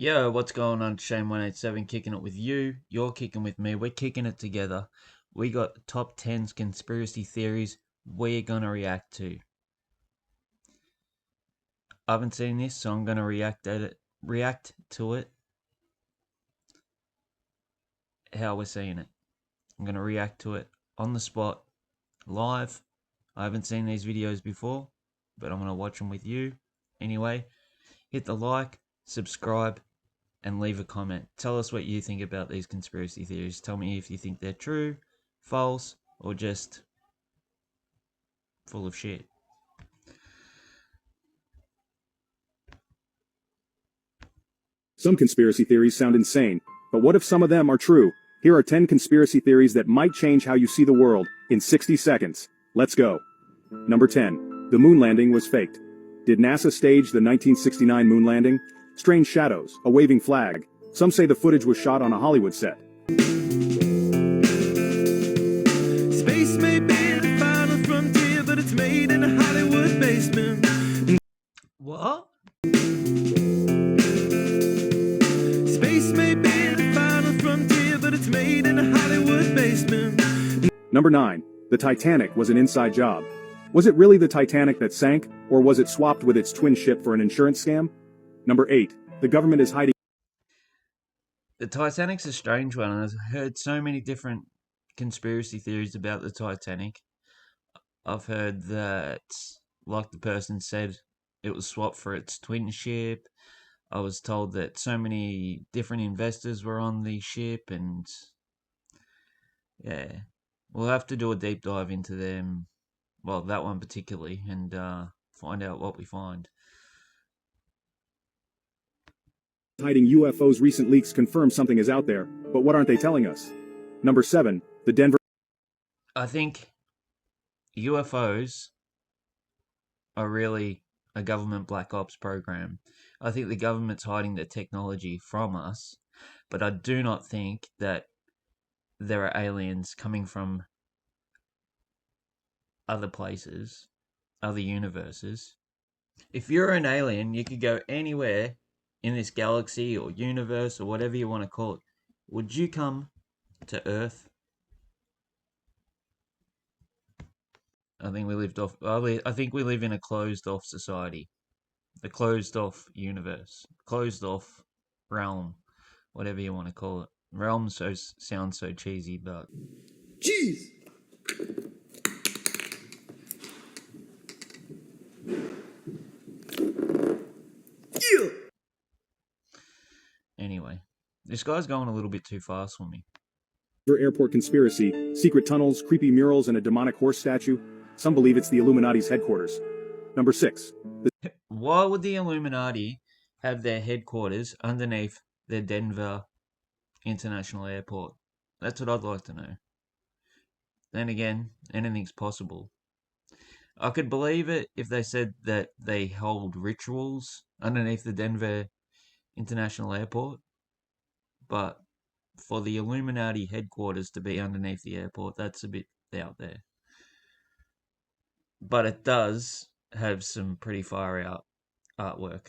Yo, what's going on? Shane187 kicking it with you. You're kicking with me. We're kicking it together. We got top 10 conspiracy theories we're going to react to. I haven't seen this, so I'm going to react to it how we're seeing it. I'm going to react to it on the spot, live. I haven't seen these videos before, but I'm going to watch them with you. Anyway, hit the like, subscribe, and leave a comment. Tell us what you think about these conspiracy theories. Tell me if you think they're true, false, or just full of shit. Some conspiracy theories sound insane, but what if some of them are true? Here are 10 conspiracy theories that might change how you see the world in 60 seconds. Let's go. Number 10. The moon landing was faked. Did NASA stage the 1969 moon landing? Strange shadows, a waving flag. Some say the footage was shot on a Hollywood set. Space may be the final frontier, but it's made in a Hollywood basement. What? Space may be the final frontier, but it's made in a Hollywood basement. Number 9. The Titanic was an inside job. Was it really the Titanic that sank, or was it swapped with its twin ship for an insurance scam? Number 8. The government is hiding. The Titanic's a strange one, and I've heard so many different conspiracy theories about the Titanic. I've heard that, like the person said, it was swapped for its twin ship. I was told that so many different investors were on the ship, and yeah, we'll have to do a deep dive into them. Well, that one particularly, and find out what we find. Hiding UFOs. Recent leaks confirm something is out there, but what aren't they telling us? Number 7. The Denver. I think UFOs are really a government black ops program. I think the government's hiding the technology from us, but I do not think that there are aliens coming from other places, other universes. If you're an alien, you could go anywhere in this galaxy or universe or whatever you want to call it. Would you come to Earth? I think we lived off. I think we live in a closed-off society, a closed-off universe, closed-off realm, whatever you want to call it. Realm sounds so cheesy, but Jeez! Yeah! anyway, this guy's going a little bit too fast for me. Airport conspiracy, secret tunnels, creepy murals, and a demonic horse statue. Some believe it's the Illuminati's headquarters. Number 6. Why would the Illuminati have their headquarters underneath the Denver International Airport? That's what I'd like to know. Then again, anything's possible. I could believe it if they said that they hold rituals underneath the Denver International Airport, but for the Illuminati headquarters to be underneath the airport, that's a bit out there. But it does have some pretty far out artwork.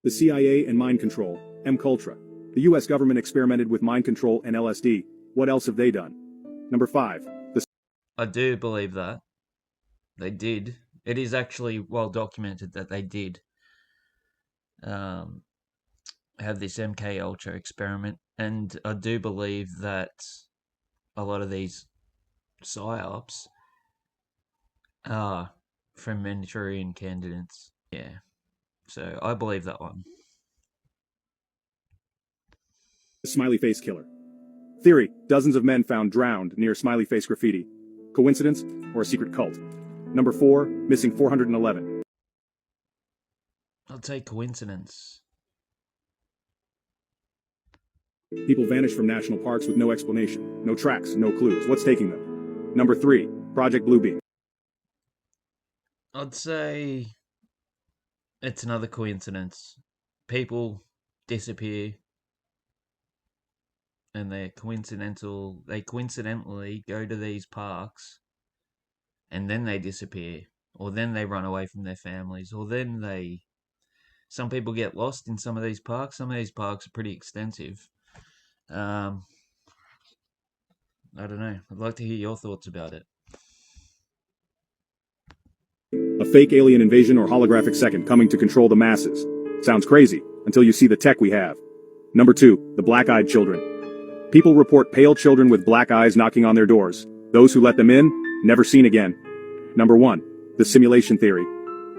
The CIA and mind control, M-Cultra. The US government experimented with mind control and LSD. What else have they done? Number 5. I do believe that. They did. It is actually well documented that they did have this MK Ultra experiment, and I do believe that a lot of these psyops are from Manchurian candidates. Yeah, so I believe that one. Smiley face killer. Theory: dozens of men found drowned near smiley face graffiti. Coincidence or a secret cult? Number 4. Missing 411. I'll take coincidence. People vanish from national parks with no explanation. No tracks, no clues. What's taking them? Number 3. Project Bluebeam. I'd say it's another coincidence. People disappear and they coincidentally go to these parks and then they disappear, or then they run away from their families, or then they some people get lost in some of these parks. Some of these parks are pretty extensive. I don't know. I'd like to hear your thoughts about it. A fake alien invasion or holographic second coming to control the masses. Sounds crazy, until you see the tech we have. Number 2, the black-eyed children. People report pale children with black eyes knocking on their doors. Those who let them in, never seen again. Number 1, the simulation theory.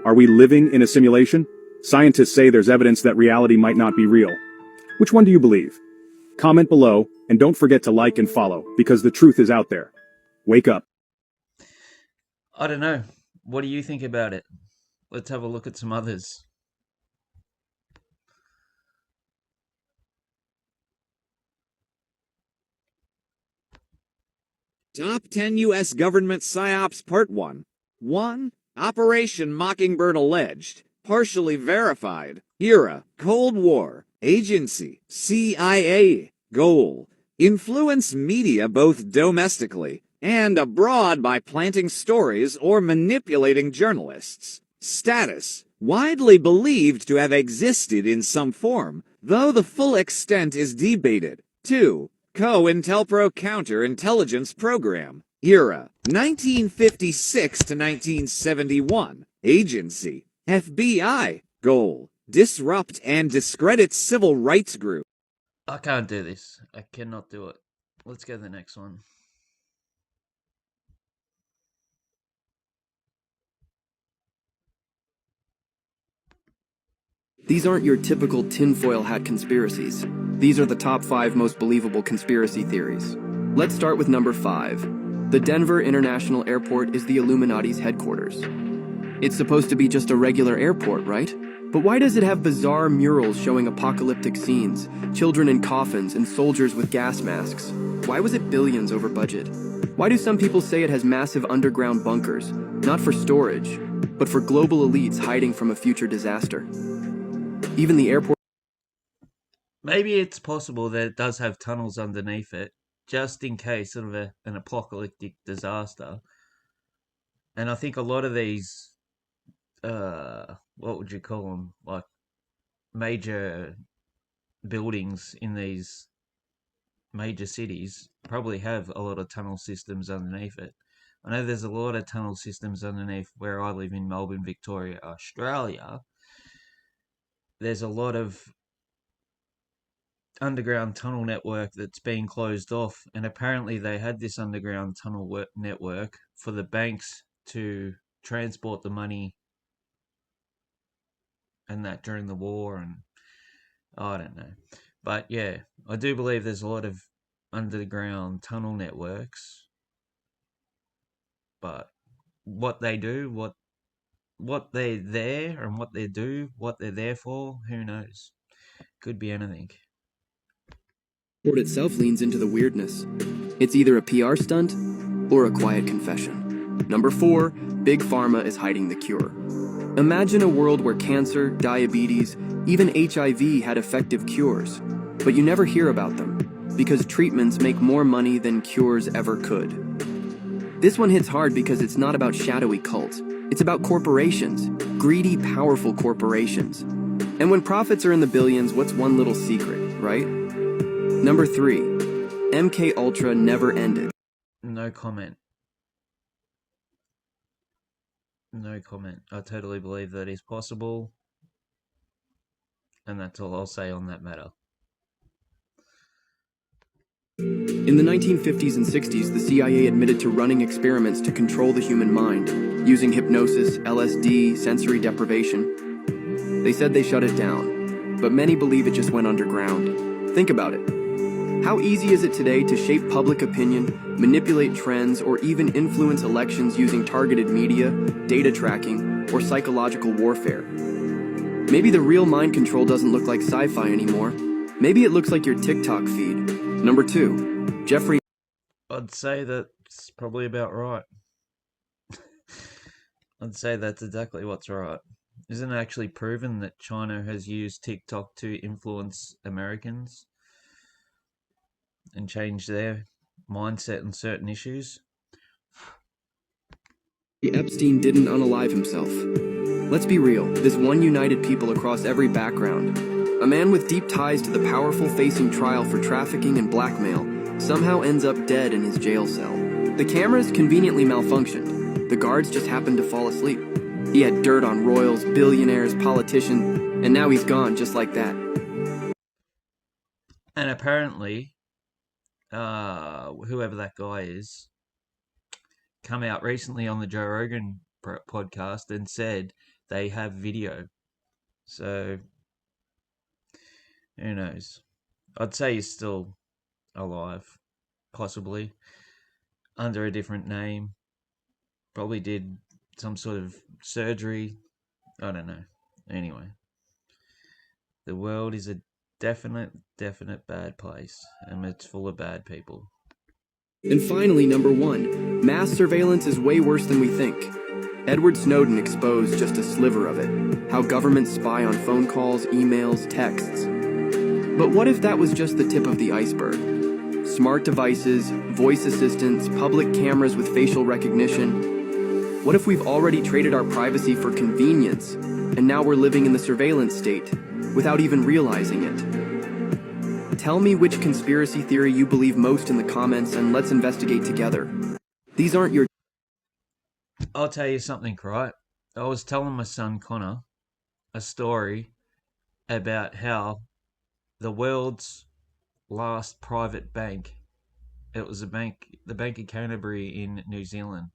Are we living in a simulation? Scientists say there's evidence that reality might not be real. Which one do you believe? Comment below, and don't forget to like and follow, because the truth is out there. Wake up. I don't know. What do you think about it? Let's have a look at some others. Top 10 U.S. Government PSYOPs Part 1. 1. Operation Mockingbird alleged. Partially verified. Era. Cold War. Agency. CIA. Goal. Influence media both domestically and abroad by planting stories or manipulating journalists. Status. Widely believed to have existed in some form, though the full extent is debated. 2. COINTELPRO Counterintelligence Program. Era. 1956 to 1971. Agency. FBI. Goal. Disrupt and discredit civil rights groups. I can't do this. I cannot do it. Let's go to the next one. These aren't your typical tinfoil hat conspiracies. These are the top 5 most believable conspiracy theories. Let's start with number 5. The Denver International Airport is the Illuminati's headquarters. It's supposed to be just a regular airport, right? But why does it have bizarre murals showing apocalyptic scenes, children in coffins, and soldiers with gas masks? Why was it billions over budget? Why do some people say it has massive underground bunkers, not for storage, but for global elites hiding from a future disaster? Even the airport... Maybe it's possible that it does have tunnels underneath it, just in case of an apocalyptic disaster. And I think a lot of these, what would you call them, like major buildings in these major cities probably have a lot of tunnel systems underneath it. I know there's a lot of tunnel systems underneath where I live in Melbourne, Victoria, Australia. There's a lot of underground tunnel network that's being closed off, and apparently they had this underground tunnel network for the banks to transport the money and that during the war, and I don't know. But yeah, I do believe there's a lot of underground tunnel networks, but what they do, what they're there and what they do, what they're there for, who knows? Could be anything. The airport itself leans into the weirdness. It's either a PR stunt or a quiet confession. Number 4, Big Pharma is hiding the cure. Imagine a world where cancer, diabetes, even HIV had effective cures, but you never hear about them because treatments make more money than cures ever could. This one hits hard because it's not about shadowy cults. It's about corporations, greedy, powerful corporations. And when profits are in the billions, what's one little secret, right? Number 3, MK Ultra never ended. No comment. No comment. I totally believe that is possible. And that's all I'll say on that matter. In the 1950s and 60s, the CIA admitted to running experiments to control the human mind, using hypnosis, LSD, sensory deprivation. They said they shut it down, but many believe it just went underground. Think about it. How easy is it today to shape public opinion, manipulate trends, or even influence elections using targeted media, data tracking, or psychological warfare? Maybe the real mind control doesn't look like sci-fi anymore. Maybe it looks like your TikTok feed. Number 2, Jeffrey... I'd say that's probably about right. I'd say that's exactly what's right. Isn't it actually proven that China has used TikTok to influence Americans and change their mindset on certain issues? Epstein didn't unalive himself. Let's be real, this one united people across every background. A man with deep ties to the powerful facing trial for trafficking and blackmail somehow ends up dead in his jail cell. The cameras conveniently malfunctioned. The guards just happened to fall asleep. He had dirt on royals, billionaires, politicians, and now he's gone just like that. And apparently, whoever that guy is, come out recently on the Joe Rogan podcast and said they have video. So, who knows? I'd say he's still alive, possibly, under a different name. Probably did some sort of surgery. I don't know. Anyway, the world is a definite bad place, and it's full of bad people. And finally, number 1, mass surveillance is way worse than we think. Edward Snowden exposed just a sliver of it, how governments spy on phone calls, emails, texts. But what if that was just the tip of the iceberg? Smart devices, voice assistants, public cameras with facial recognition. What if we've already traded our privacy for convenience, and now we're living in the surveillance state, without even realizing it? Tell me which conspiracy theory you believe most in the comments, and let's investigate together. These aren't your... I'll tell you something, right? I was telling my son Connor a story about how the world's last private bank, it was the Bank of Canterbury in New Zealand,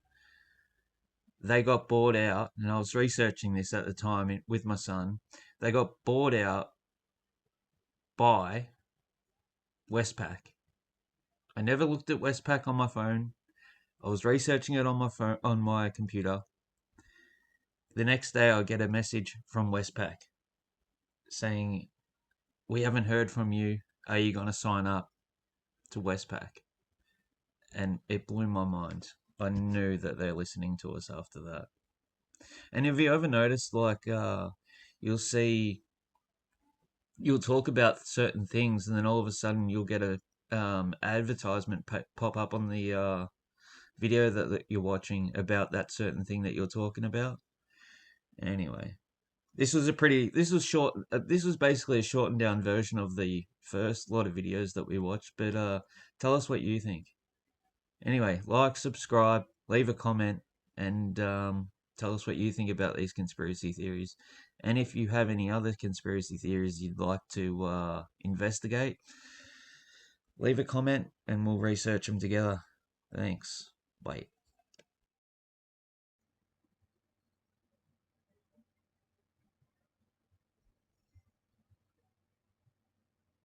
they got bought out, and I was researching this at the time with my son. They got bought out by Westpac. I never looked at Westpac on my phone. I was researching it on my phone, on my computer. The next day, I get a message from Westpac saying, "We haven't heard from you. Are you going to sign up to Westpac?" And it blew my mind. I knew that they're listening to us after that. And have you ever noticed, like, you'll talk about certain things, and then all of a sudden you'll get a advertisement pop up on the video that you're watching about that certain thing that you're talking about. Anyway, this was short. This was basically a shortened down version of the first lot of videos that we watched. But tell us what you think. Anyway, like, subscribe, leave a comment, and tell us what you think about these conspiracy theories. And if you have any other conspiracy theories you'd like to investigate, leave a comment and we'll research them together. Thanks. Bye.